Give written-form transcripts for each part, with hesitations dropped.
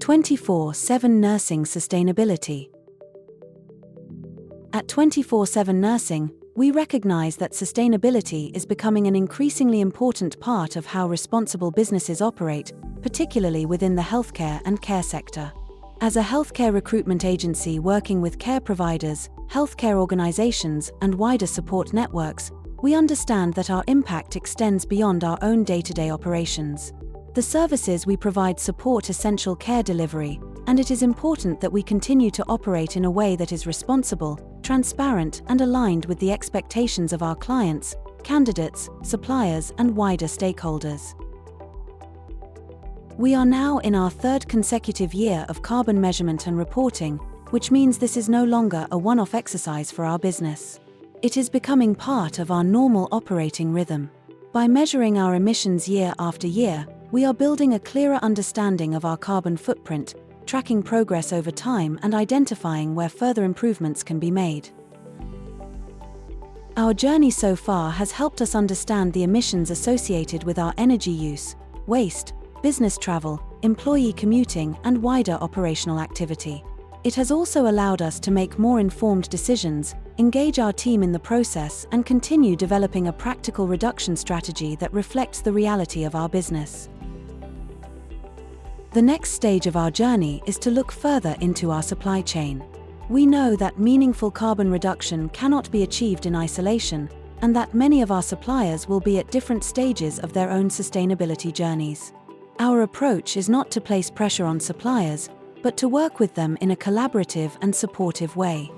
24/7 Nursing Sustainability. At 24/7 Nursing, we recognize that sustainability is becoming an increasingly important part of how responsible businesses operate, particularly within the healthcare and care sector. As a healthcare recruitment agency working with care providers, healthcare organizations, and wider support networks, we understand that our impact extends beyond our own day-to-day operations. The services we provide support essential care delivery, and it is important that we continue to operate in a way that is responsible, transparent, and aligned with the expectations of our clients, candidates, suppliers, and wider stakeholders. We are now in our third consecutive year of carbon measurement and reporting, which means this is no longer a one-off exercise for our business. It is becoming part of our normal operating rhythm. By measuring our emissions year after year, we are building a clearer understanding of our carbon footprint, tracking progress over time, and identifying where further improvements can be made. Our journey so far has helped us understand the emissions associated with our energy use, waste, business travel, employee commuting, and wider operational activity. It has also allowed us to make more informed decisions, engage our team in the process, and continue developing a practical reduction strategy that reflects the reality of our business. The next stage of our journey is to look further into our supply chain. We know that meaningful carbon reduction cannot be achieved in isolation, and that many of our suppliers will be at different stages of their own sustainability journeys. Our approach is not to place pressure on suppliers, but to work with them in a collaborative and supportive way.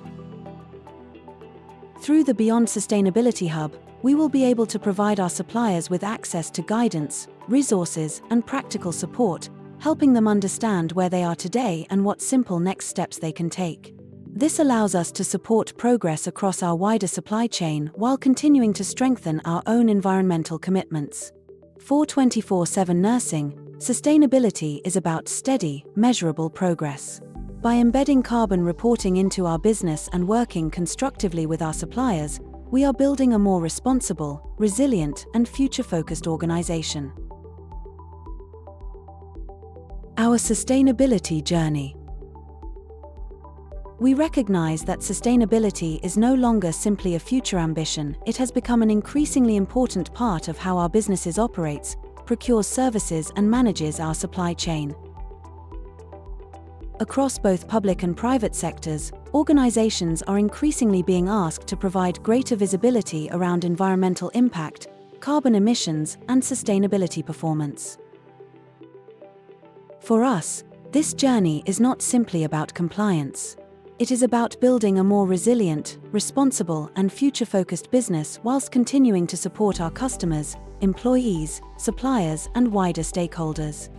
Through the Beyond Sustainability Hub, we will be able to provide our suppliers with access to guidance, resources, and practical support, helping them understand where they are today and what simple next steps they can take. This allows us to support progress across our wider supply chain while continuing to strengthen our own environmental commitments. For 24/7 Nursing, sustainability is about steady, measurable progress. By embedding carbon reporting into our business and working constructively with our suppliers, we are building a more responsible, resilient, and future-focused organization. Our sustainability journey. We recognize that sustainability is no longer simply a future ambition. It has become an increasingly important part of how our businesses operates, procures services, and manages our supply chain. Across both public and private sectors, organizations are increasingly being asked to provide greater visibility around environmental impact, carbon emissions, and sustainability performance. For us, this journey is not simply about compliance. It is about building a more resilient, responsible, and future-focused business whilst continuing to support our customers, employees, suppliers, and wider stakeholders.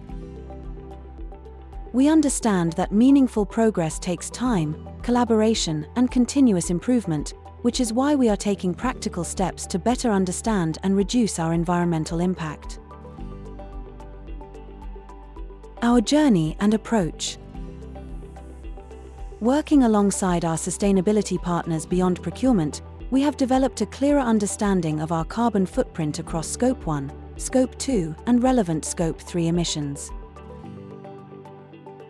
We understand that meaningful progress takes time, collaboration, and continuous improvement, which is why we are taking practical steps to better understand and reduce our environmental impact. Our journey and approach. Working alongside our sustainability partners beyond procurement, we have developed a clearer understanding of our carbon footprint across Scope 1, Scope 2, and relevant Scope 3 emissions.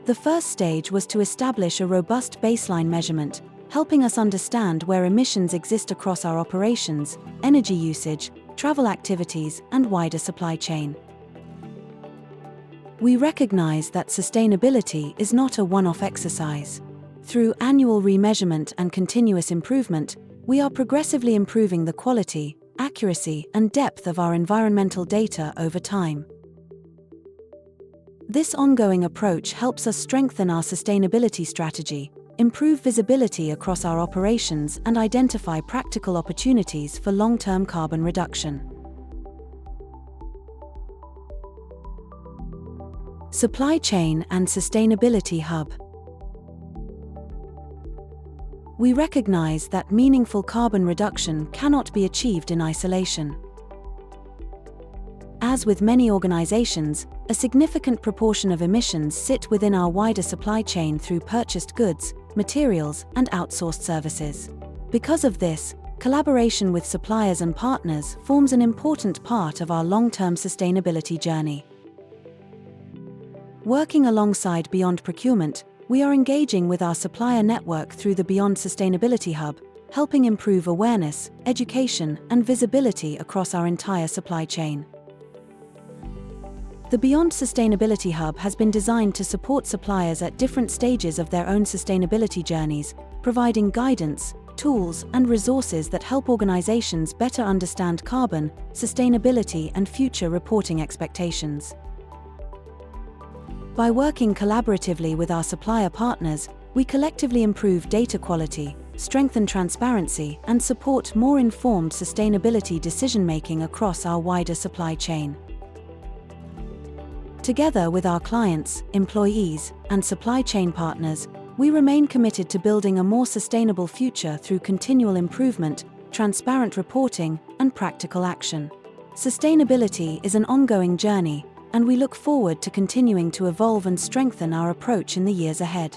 The first stage was to establish a robust baseline measurement, helping us understand where emissions exist across our operations, energy usage, travel activities, and wider supply chain. We recognize that sustainability is not a one-off exercise. Through annual remeasurement and continuous improvement, we are progressively improving the quality, accuracy, and depth of our environmental data over time. This ongoing approach helps us strengthen our sustainability strategy, improve visibility across our operations, and identify practical opportunities for long-term carbon reduction. Supply Chain and Sustainability Hub. We recognize that meaningful carbon reduction cannot be achieved in isolation. As with many organizations, a significant proportion of emissions sit within our wider supply chain through purchased goods, materials, and outsourced services. Because of this, collaboration with suppliers and partners forms an important part of our long-term sustainability journey. Working alongside Beyond Procurement, we are engaging with our supplier network through the Beyond Sustainability Hub, helping improve awareness, education, and visibility across our entire supply chain. The Beyond Sustainability Hub has been designed to support suppliers at different stages of their own sustainability journeys, providing guidance, tools, and resources that help organizations better understand carbon, sustainability, and future reporting expectations. By working collaboratively with our supplier partners, we collectively improve data quality, strengthen transparency, and support more informed sustainability decision-making across our wider supply chain. Together with our clients, employees, and supply chain partners, we remain committed to building a more sustainable future through continual improvement, transparent reporting, and practical action. Sustainability is an ongoing journey, and we look forward to continuing to evolve and strengthen our approach in the years ahead.